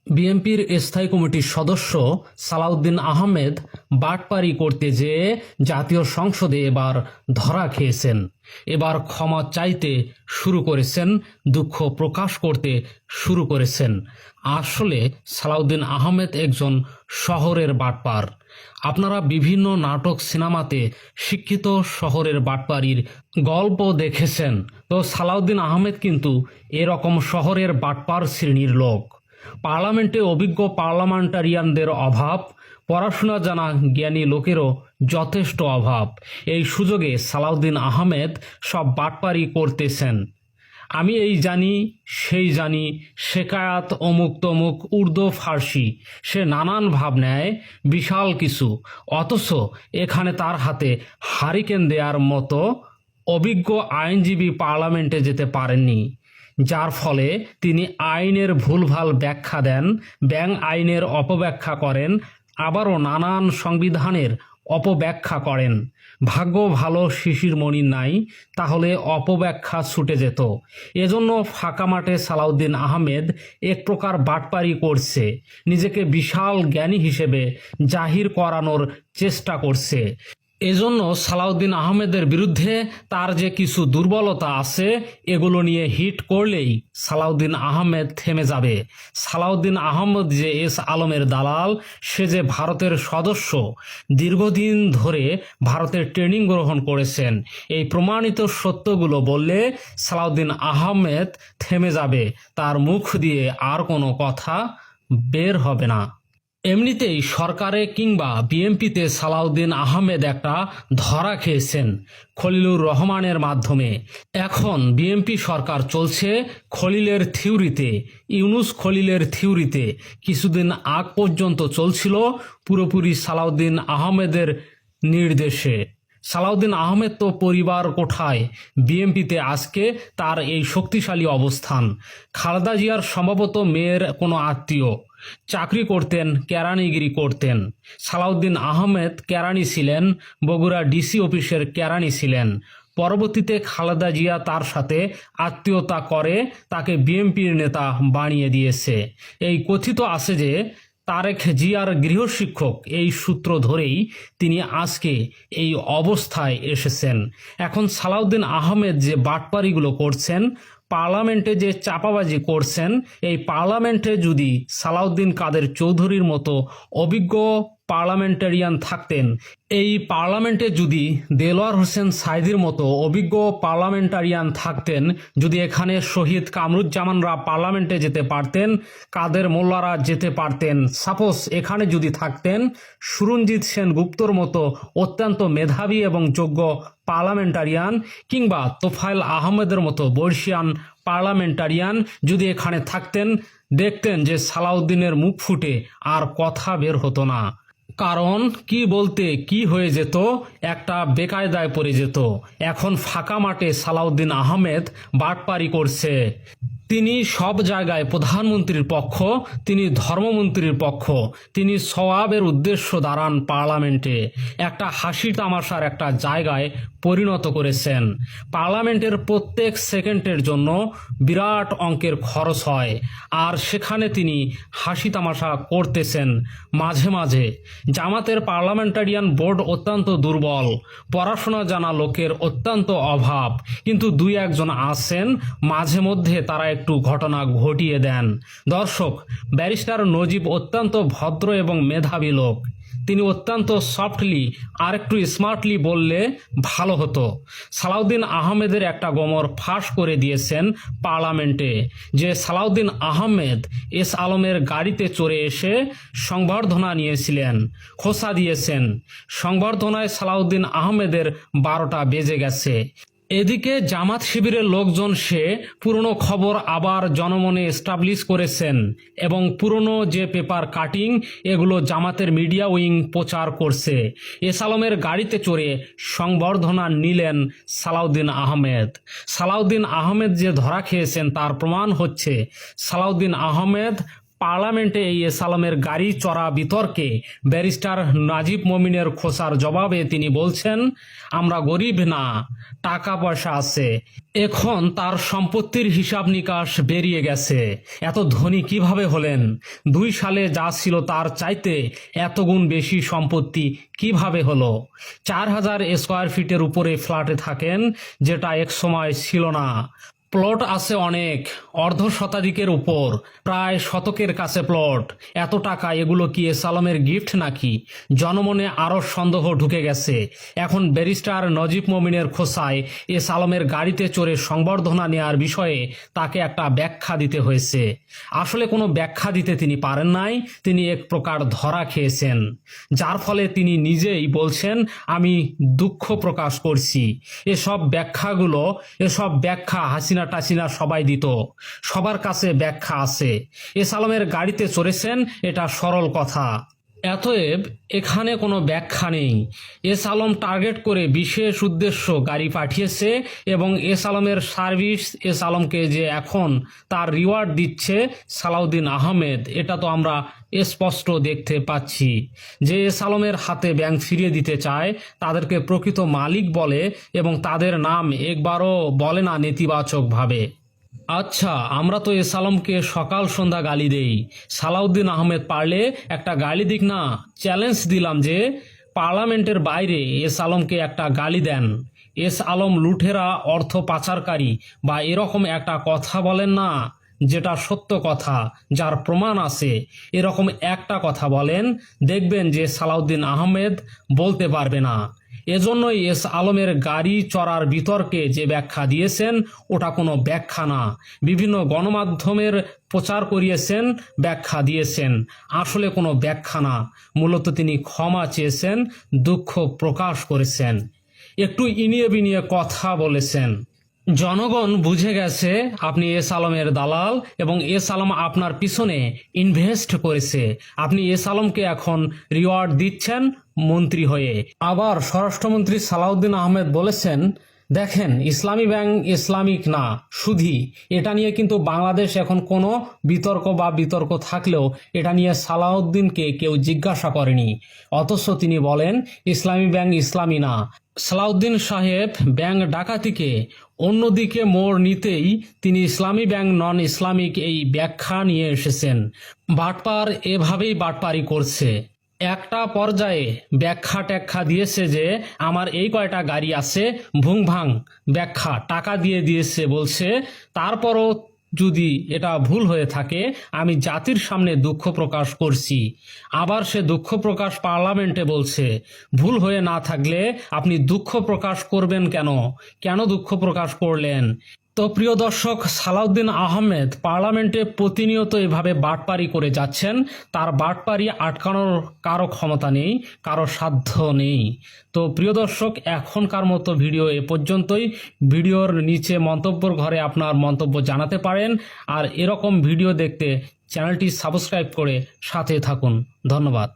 বিএনপির স্থায়ী কমিটির সদস্য সালাউদ্দিন আহমেদ বাটপারি করতে যেয়ে জাতীয় সংসদে এবার ধরা খেয়েছেন। এবার ক্ষমা চাইতে শুরু করেছেন, দুঃখ প্রকাশ করতে শুরু করেছেন। আসলে সালাউদ্দিন আহমেদ একজন শহরের বাটপার। আপনারা বিভিন্ন নাটক সিনেমাতে শিক্ষিত শহরের বাটপারির গল্প দেখেছেন, তো সালাউদ্দিন আহমেদ কিন্তু এরকম শহরের বাটপার শ্রেণীর লোক। পার্লামেন্টে অভিজ্ঞ পার্লামেন্টারিয়ানদের অভাব, পড়াশোনা জানা জ্ঞানী লোকেরও যথেষ্ট অভাব। এই সুযোগে সালাউদ্দিন আহমেদ সব বাটপারি করতেছেন। আমি এই জানি, সেই জানি, শেকায়াত অমুক তমুক, উর্দু ফার্সি, সে নানান ভাব নেয় বিশাল কিছু। অথচ এখানে তার হাতে হারিকেন দেওয়ার মতো অভিজ্ঞ আইনজীবী পার্লামেন্টে যেতে পারেননি, যার ফলে তিনি আইনের ভুলভাল ব্যাখ্যা দেন, ব্যাংক আইনের অপব্যাখ্যা করেন, আবারও নানান সংবিধানের অপব্যাখ্যা করেন। ভাগ্য ভালো শিশির মণির নাই, তাহলে অপব্যাখ্যা ছুটে যেত। এজন্য ফাঁকা মাঠে সালাউদ্দিন আহমেদ এক প্রকার বাটপারি করছে, নিজেকে বিশাল জ্ঞানী হিসেবে জাহির করানোর চেষ্টা করছে। এজন্য সালাউদ্দিন আহমেদের বিরুদ্ধে তার যে কিছু দুর্বলতা আছে, এগুলো নিয়ে হিট করলেই সালাউদ্দিন আহমেদ থেমে যাবে। সালাউদ্দিন আহমেদ যে এস আলমের দালাল, সে যে ভারতের সদস্য, দীর্ঘদিন ধরে ভারতের ট্রেনিং গ্রহণ করেছেন, এই প্রমাণিত সত্যগুলো বললে সালাউদ্দিন আহমেদ থেমে যাবে, তার মুখ দিয়ে আর কোনো কথা বের হবে না। এমনিতেই সরকারে কিংবা বিএনপিতে সালাউদ্দিন আহমেদ একটা ধরা খেয়েছেন খলিলুর রহমানের মাধ্যমে। এখন বিএনপি সরকার চলছে খলিলের থিওরিতে, ইউনুস খলিলের থিওরিতে। কিছুদিন আগ পর্যন্ত চলছিল পুরোপুরি সালাউদ্দিন আহমেদের নির্দেশে। সালাউদ্দিন আহমেদ তো পরিবার কোঠায়, বিএনপিতে আজকে তার এই শক্তিশালী অবস্থান। খালেদা জিয়ার সম্ভবত মেয়ের কোনো আত্মীয়, চাকরি করতেন, কেরানিগিরি করতেন। সালাউদ্দিন আহমেদ কেরানি ছিলেন, বগুড়া ডিসি অফিসের কেরানি ছিলেন। পরবর্তীতে খালেদা জিয়া তার সাথে আত্মীয়তা করে তাকে বিএনপির নেতা বানিয়ে দিয়েছে। এই কথিত আছে যে তারেক জিয়ার গৃহশিক্ষক, এই সূত্র ধরেই তিনি আজকে এই অবস্থায় এসেছেন। এখন সালাউদ্দিন আহমেদ যে বাটপারিগুলো করছেন, পার্লামেন্টে যে চাপাবাজি করছেন, এই পার্লামেন্টে যদি সালাউদ্দিন কাদের চৌধুরীর মতো অভিজ্ঞ পার্লামেন্টারিয়ান থাকতেন, এই পার্লামেন্টে যদি দেলোয়ার হোসেন সাইদির মতো অভিজ্ঞ পার্লামেন্টারিয়ান থাকতেন, যদি এখানে শহীদ কামরুজ্জামানরা পার্লামেন্টে যেতে পারতেন, কাদের মোল্লারা যেতে পারতেন, সাপোজ এখানে যদি থাকতেন সুরঞ্জিত সেনগুপ্তর মতো অত্যন্ত মেধাবী এবং যোগ্য পার্লামেন্টারিয়ান, কিংবা তোফায়েল আহমেদের মতো বর্ষিয়ান পার্লামেন্টারিয়ান যদি এখানে থাকতেন, দেখতেন যে সালাউদ্দিনের মুখ ফুটে আর কথা বের হতো না। কারণ কি বলতে কি হয়ে যেত, একটা বেকায়দায় পড়ে যেত। এখন ফাঁকা মাঠে সালাউদ্দিন আহমেদ বাটপারি করছে। তিনি সব জায়গায় প্রধানমন্ত্রীর পক্ষ, তিনি ধর্মমন্ত্রীর পক্ষ, তিনি সওয়াবের উদ্দেশ্য দাঁড়ান পার্লামেন্টে। একটা হাসি তামাশার একটা জায়গায় পরিণত করেছেন। পার্লামেন্টের প্রত্যেক সেকেন্ডের জন্য বিরাট অঙ্কের খরচ হয়, আর সেখানে তিনি হাসি তামাশা করতেছেন মাঝে মাঝে। জামাতের পার্লামেন্টারিয়ান বোর্ড অত্যন্ত দুর্বল, পড়াশোনা জানা লোকের অত্যন্ত অভাব, কিন্তু দুই একজন আছেন মাঝে মধ্যে তারা একটু ঘটনা ঘটিয়ে দেন। দর্শক, ব্যারিস্টার নজিব অত্যন্ত ভদ্র এবং মেধাবী লোক, তিনি অত্যন্ত সফটলি আর একটু স্মার্টলি বললে ভালো হতো। সালাউদ্দিন আহমেদের একটা গোমর ফাঁস করে দিয়েছেন পার্লামেন্টে, যে সালাউদ্দিন আহমেদ এস আলমের গাড়িতে চড়ে এসে সংবর্ধনা নিয়েছিলেন, খোসা দিয়েছেন। সংবর্ধনায় সালাউদ্দিন আহমেদের 12টা বেজে গেছে। এদিকে জামাত শিবিরের লোকজন সে পুরনো খবর আবার জনমনে এস্টাবলিশ করেছেন, এবং পুরনো যে পেপার কাটিং, এগুলো জামাতের মিডিয়া উইং প্রচার করছে। এস আলমের গাড়িতে চড়ে সংবর্ধনা নিলেন সালাউদ্দিন আহমেদ। সালাউদ্দিন আহমেদ যে ধরা খেয়েছেন তার প্রমাণ হচ্ছে সালাউদ্দিন আহমেদ পার্লামেন্টে এই এস আলমের গাড়ি চড়া বিতর্কে ব্যারিস্টার নাজিব মমিনের খোঁচার জবাবে তিনি বলছেন, আমরা গরিব না, টাকা পয়সা আছে। এখন তার সম্পত্তির হিসাব নিকাশ বেরিয়ে গেছে। এত ধনী কিভাবে হলেন? 2 সালে যা ছিল তার চাইতে এত গুণ বেশি সম্পত্তি কিভাবে হলো? 4000 স্কোয়ার ফিটের উপরে ফ্ল্যাটে থাকেন, যেটা এক সময় ছিল না। প্লট আছে অনেক, অর্ধ শতাধিকের উপর, প্রায় শতকের কাছে প্লট। এত টাকা, এগুলো কি এস আলমের গিফট নাকি? জনমনে আরও সন্দেহ ঢুকে গেছে। এখন ব্যারিস্টার নজিব মমিনের খোঁচায় এস আলমের গাড়িতে চড়ে সংবর্ধনা নেওয়ার বিষয়ে তাকে একটা ব্যাখ্যা দিতে হয়েছে। আসলে কোনো ব্যাখ্যা দিতে তিনি পারেন নাই, তিনি এক প্রকার ধরা খেয়েছেন, যার ফলে তিনি নিজেই বলছেন, আমি দুঃখ প্রকাশ করছি। এসব ব্যাখ্যা হাসিনা টাসিনা সবাই দিত, সবার কাছে ব্যাখ্যা আছে। এস আলমের গাড়িতে চড়েছেন, এটা সরল কথা। অতএব এখানে কোনো ব্যাখ্যা নেই। এস আলম টার্গেট করে বিশেষ উদ্দেশ্য গাড়ি পাঠিয়েছে এবং এস আলমের সার্ভিস এস আলমকে যে এখন তার রিওয়ার্ড দিচ্ছে সালাউদ্দিন আহমেদ, এটা তো আমরা স্পষ্ট দেখতে পাচ্ছি। যে এস আলমের হাতে ব্যাংক ফিরিয়ে দিতে চায় তাদেরকে প্রকৃত মালিক বলে এবং তাদের নাম একবারও বলে না নেতিবাচকভাবে। আচ্ছা, আমরা তো এস আলমকে সকাল সন্ধ্যা গালি দেই, সালাউদ্দিন আহমেদ পারলে একটা গালি দিক না। চ্যালেঞ্জ দিলাম যে পার্লামেন্টের বাইরে এস আলমকে একটা গালি দেন। এস আলম লুঠেরা, অর্থ পাচারকারী বা এরকম একটা কথা বলেন না, যেটা সত্য কথা, যার প্রমাণ আছে। এরকম একটা কথা বলেন, দেখবেন যে সালাউদ্দিন আহমেদ বলতে পারবে না। এজন্যই এস আলমের গাড়ি চড়ার বিতর্কে যে ব্যাখ্যা দিয়েছেন ওটা কোনো ব্যাখ্যা না। বিভিন্ন গণমাধ্যমের প্রচার করিয়েছেন, ব্যাখ্যা দিয়েছেন, আসলে কোনো ব্যাখ্যা না। মূলত তিনি ক্ষমা চেয়েছেন, দুঃখ প্রকাশ করেছেন, একটু ইনিয়ে বিনিয়ে কথা বলেছেন। জনগণ বুঝে গেছে আপনি এস আলমের দালাল এবং এস আলম আপনার পিছনে ইনভেস্ট করেছে। আপনি এস আলমকে এখন রিওয়ার্ড দিচ্ছেন মন্ত্রী হয়ে। আবার স্বরাষ্ট্রমন্ত্রী সালাউদ্দিন আহমেদ বলেছেন, দেখেন, ইসলামী ব্যাংক ইসলামিক না শুধু, এটা নিয়ে কিন্তু বাংলাদেশ এখন কোনো বিতর্ক থাকলেও এটা নিয়ে সালাউদ্দিনকে কেউ জিজ্ঞাসা করেনি। অথচ তিনি বলেন ইসলামী ব্যাংক ইসলামী না। সালাউদ্দিন সাহেব ব্যাংক ডাকাতিকে অন্যদিকে মোড় নিতেই তিনি ইসলামী ব্যাংক নন ইসলামিক এই ব্যাখ্যা নিয়ে এসেছেন। বাটপার এভাবেই বাটপারি করছে। একটা পর্যায়ে ব্যাখ্যা ট্যাখ্যা দিয়েছে যে আমার এই কয়টা গাড়ি আছে, ভুংভাং ব্যাখ্যা টাকা দিয়েছে বলছে। তারপরও যদি এটা ভুল হয়ে থাকে আমি জাতির সামনে দুঃখ প্রকাশ করছি। আবার সে দুঃখ প্রকাশ পার্লামেন্টে বলছে। ভুল হয়ে না থাকলে আপনি দুঃখ প্রকাশ করবেন কেন দুঃখ প্রকাশ করলেন? তো প্রিয় দর্শক, সালাউদ্দিন আহমেদ পার্লামেন্টে প্রতিনিয়ত এভাবে বাটপারি করে যাচ্ছেন। তার বাটপারি আটকানোর কারো ক্ষমতা নেই, কারো সাধ্য নেই। তো প্রিয় দর্শক, এখনকার মতো ভিডিও এ পর্যন্তই। ভিডিওর নিচে মন্তব্যের ঘরে আপনার মন্তব্য জানাতে পারেন। আর এরকম ভিডিও দেখতে চ্যানেলটি সাবস্ক্রাইব করে সাথে থাকুন। ধন্যবাদ।